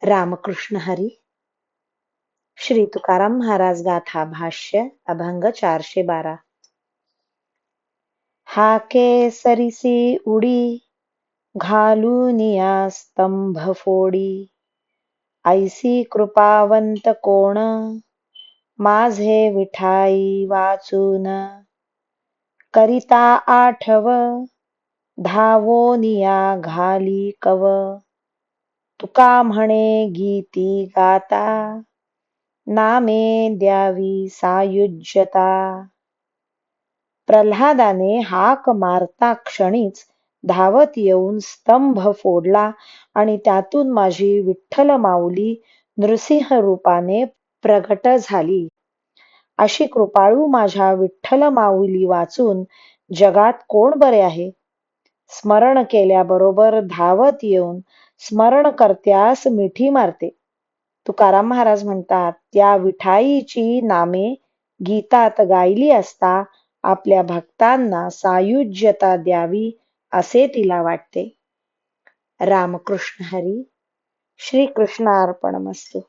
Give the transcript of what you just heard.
रामकृष्ण हरी. श्री तुकाराम महाराज गाथा भाष्य अभंग 412. हाके सरिसी उडी घालूनिया स्तंभ फोडी, ऐसी कृपावंत कोण माझे विठाई वाचून, करिता आठव धावोनिया घाली कव, तुका म्हणे गीती गाता नामे द्यावी सायुज्यता. प्रल्हादाने हाक मारता क्षणीच धावत येऊन स्तंभ फोडला आणि त्यातून माझी विठ्ठल माऊली नृसिंह रूपाने प्रगट झाली. अशी कृपाळू माझ्या विठ्ठल माऊली वाचून जगात कोण बरे आहे. स्मरण केल्याबरोबर धावत येऊन स्मरणकर्त्यास मिठी मारते. तुकाराम महाराज म्हणतात, त्या विठाईची नामे गीतात गायली असता आपल्या भक्तांना सायुज्यता द्यावी असे तिला वाटते. रामकृष्ण हरी. श्री कृष्णार्पणमस्तु.